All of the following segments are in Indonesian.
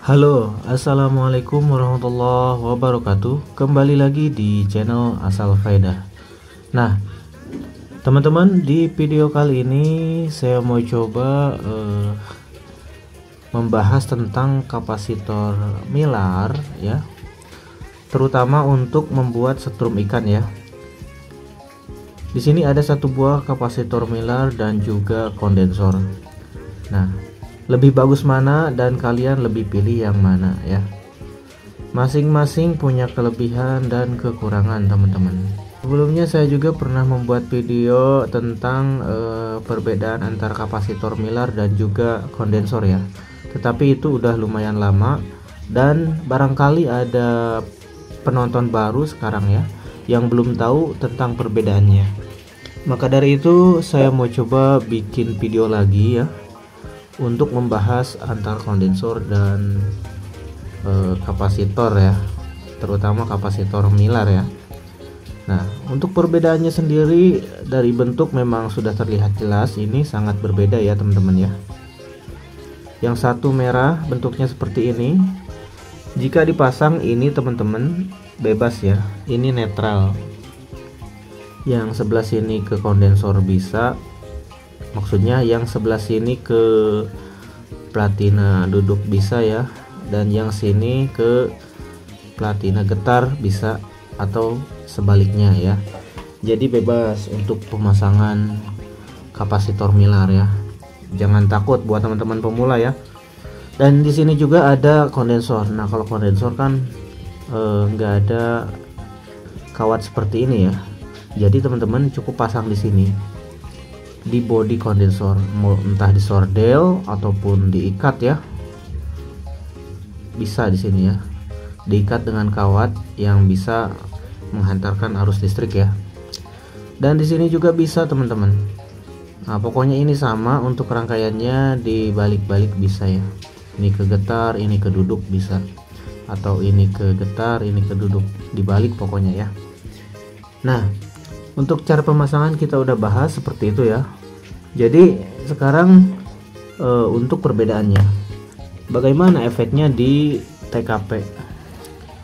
Halo, assalamualaikum warahmatullahi wabarakatuh. Kembali lagi di channel Asal Faedah. Nah, teman-teman, di video kali ini saya mau coba membahas tentang kapasitor Mylar ya, terutama untuk membuat setrum ikan ya. Di sini ada satu buah kapasitor Mylar dan juga kondensor. Nah, lebih bagus mana dan kalian lebih pilih yang mana ya? Masing-masing punya kelebihan dan kekurangan teman-teman. Sebelumnya saya juga pernah membuat video tentang perbedaan antara kapasitor Mylar dan juga kondensor ya. Tetapi itu udah lumayan lama dan barangkali ada penonton baru sekarang ya yang belum tahu tentang perbedaannya. Maka dari itu saya mau coba bikin video lagi ya, untuk membahas antar kondensor dan kapasitor ya, terutama kapasitor Mylar ya. Nah, untuk perbedaannya sendiri dari bentuk memang sudah terlihat jelas, ini sangat berbeda ya teman-teman ya. Yang satu merah bentuknya seperti ini, jika dipasang ini teman-teman bebas ya, ini netral. Yang sebelah sini ke kondensor bisa, maksudnya yang sebelah sini ke platina duduk bisa ya, dan yang sini ke platina getar bisa, atau sebaliknya ya. Jadi bebas untuk pemasangan kapasitor Mylar ya, jangan takut buat teman-teman pemula ya. Dan di sini juga ada kondensor. Nah, kalau kondensor kan nggak ada kawat seperti ini ya, jadi teman-teman cukup pasang di sini di bodi kondensor, mau entah di sordel ataupun diikat ya, bisa di sini ya, diikat dengan kawat yang bisa menghantarkan arus listrik ya. Dan di sini juga bisa teman-teman. Nah, pokoknya ini sama untuk rangkaiannya, dibalik-balik bisa ya, ini ke getar, ini ke duduk bisa, atau ini ke getar, ini ke duduk, dibalik pokoknya ya. Nah, untuk cara pemasangan kita udah bahas seperti itu ya. Jadi sekarang untuk perbedaannya, bagaimana efeknya di TKP.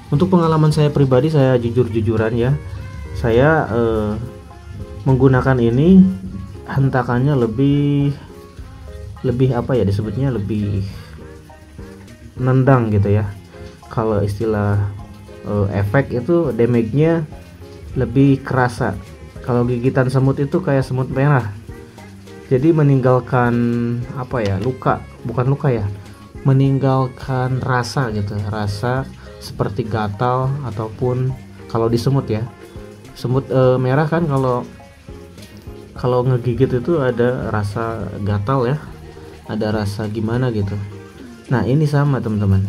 Untuk pengalaman saya pribadi, saya jujur-jujuran ya, saya menggunakan ini hentakannya lebih apa ya disebutnya, lebih nendang gitu ya. Kalau istilah efek itu damage-nya lebih kerasa. Kalau gigitan semut itu kayak semut merah, jadi meninggalkan apa ya, luka, bukan luka ya, meninggalkan rasa gitu, rasa seperti gatal, ataupun kalau di semut ya, semut merah kan kalau ngegigit itu ada rasa gatal ya, ada rasa gimana gitu. Nah, ini sama teman-teman,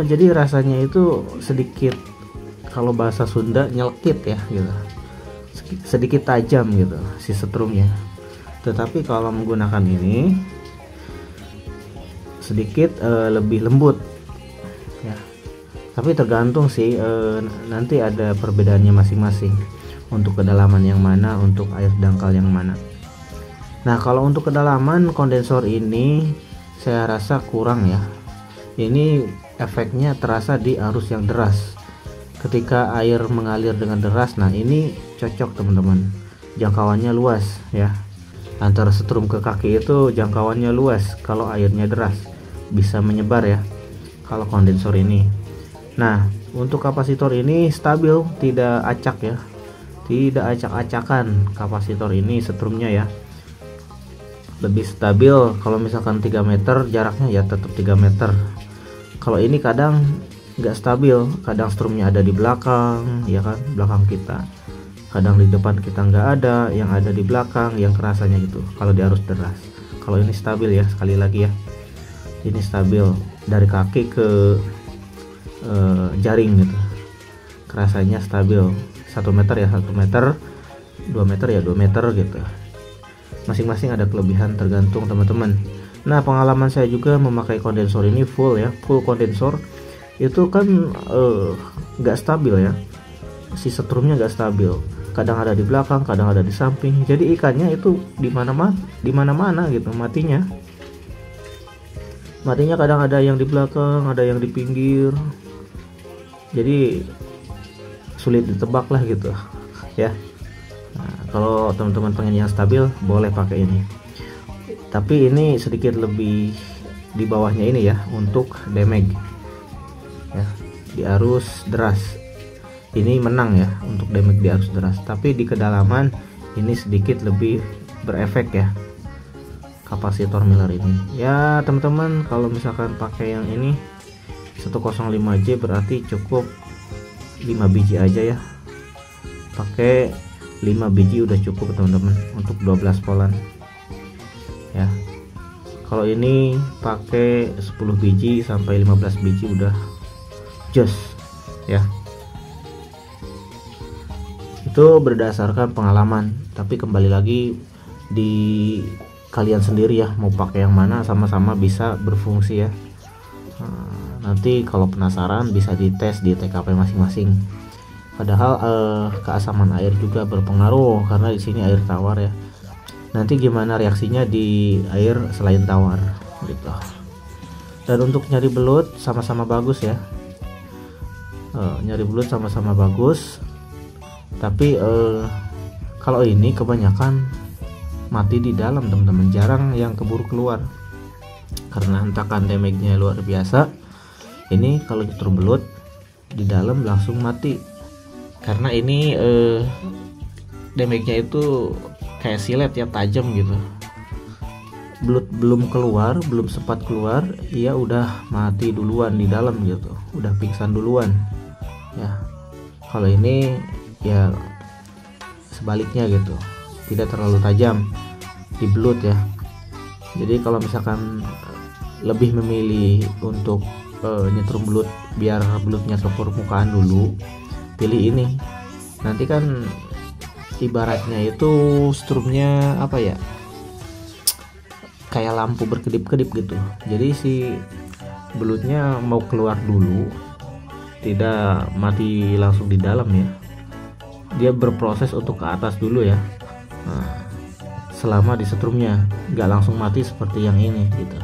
jadi rasanya itu sedikit, kalau bahasa Sunda nyelkit ya gitu, sedikit tajam gitu si setrumnya. Tetapi kalau menggunakan ini sedikit lebih lembut ya, tapi tergantung sih, nanti ada perbedaannya masing-masing, untuk kedalaman yang mana, untuk air dangkal yang mana. Nah, kalau untuk kedalaman kondensor ini saya rasa kurang ya, ini efeknya terasa di arus yang deras. Ketika air mengalir dengan deras, nah ini cocok teman-teman, jangkauannya luas ya, antara setrum ke kaki itu jangkauannya luas. Kalau airnya deras bisa menyebar ya kalau kondensor ini. Nah, untuk kapasitor ini stabil, tidak acak ya, tidak acak-acakan kapasitor ini setrumnya ya, lebih stabil. Kalau misalkan 3 meter jaraknya ya tetap 3 meter. Kalau ini kadang nggak stabil, kadang strumnya ada di belakang ya kan, belakang kita, kadang di depan kita nggak ada, yang ada di belakang yang kerasanya gitu kalau di arus deras. Kalau ini stabil ya, sekali lagi ya, ini stabil dari kaki ke jaring gitu, kerasanya stabil. 1 meter ya 1 meter, 2 meter ya 2 meter gitu. Masing-masing ada kelebihan tergantung teman-teman. Nah, pengalaman saya juga memakai kondensor ini full ya, full kondensor itu kan nggak stabil ya, si setrumnya nggak stabil, kadang ada di belakang, kadang ada di samping, jadi ikannya itu di mana-mana gitu matinya. Matinya kadang ada yang di belakang, ada yang di pinggir, jadi sulit ditebak lah gitu ya. Nah, kalau teman-teman pengen yang stabil boleh pakai ini, tapi ini sedikit lebih di bawahnya ini ya untuk damage ya, di arus deras ini menang ya untuk damage di arus deras, tapi di kedalaman ini sedikit lebih berefek ya kapasitor Miller ini ya teman-teman. Kalau misalkan pakai yang ini 105J berarti cukup 5 biji aja ya, pakai 5 biji udah cukup teman-teman untuk 12 volan ya. Kalau ini pakai 10 biji sampai 15 biji udah jos ya. Itu berdasarkan pengalaman, tapi kembali lagi di kalian sendiri ya mau pakai yang mana, sama-sama bisa berfungsi ya. Nanti kalau penasaran bisa dites di TKP masing-masing. Padahal keasaman air juga berpengaruh karena di sini air tawar ya. Nanti gimana reaksinya di air selain tawar gitu. Dan untuk nyari belut sama-sama bagus ya. Nyari belut sama-sama bagus. Tapi kalau ini kebanyakan mati di dalam teman-teman, jarang yang keburu keluar karena hentakan damage-nya luar biasa. Ini kalau nyetrum belut di dalam langsung mati karena ini damage-nya itu kayak silet ya, tajam gitu. Belut belum keluar, belum sempat keluar, ia udah mati duluan di dalam gitu, udah pingsan duluan ya. Kalau ini ya sebaliknya gitu, tidak terlalu tajam di belut ya. Jadi kalau misalkan lebih memilih untuk nyetrum belut biar belutnya ke permukaan dulu, pilih ini. Nanti kan ibaratnya itu strumnya apa ya, kayak lampu berkedip-kedip gitu. Jadi si belutnya mau keluar dulu, tidak mati langsung di dalam ya, dia berproses untuk ke atas dulu ya. Nah, selama di setrumnya nggak langsung mati seperti yang ini gitu.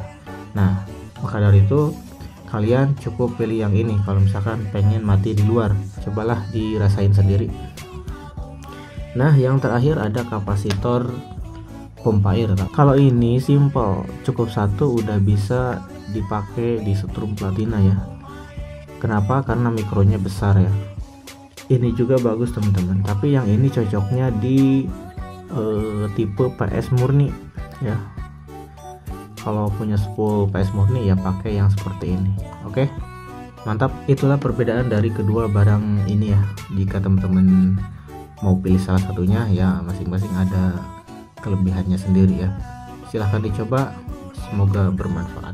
Nah maka dari itu kalian cukup pilih yang ini kalau misalkan pengen mati di luar, cobalah dirasain sendiri. Nah yang terakhir ada kapasitor pompa air. Kalau ini simple, cukup satu udah bisa dipakai di setrum platina ya. Kenapa? Karena mikronya besar ya. Ini juga bagus teman-teman, tapi yang ini cocoknya di tipe PS murni ya. Kalau punya spool PS murni ya pakai yang seperti ini. Oke, mantap. Itulah perbedaan dari kedua barang ini ya. Jika teman-teman mau pilih salah satunya ya, masing-masing ada kelebihannya sendiri ya. Silahkan dicoba, semoga bermanfaat.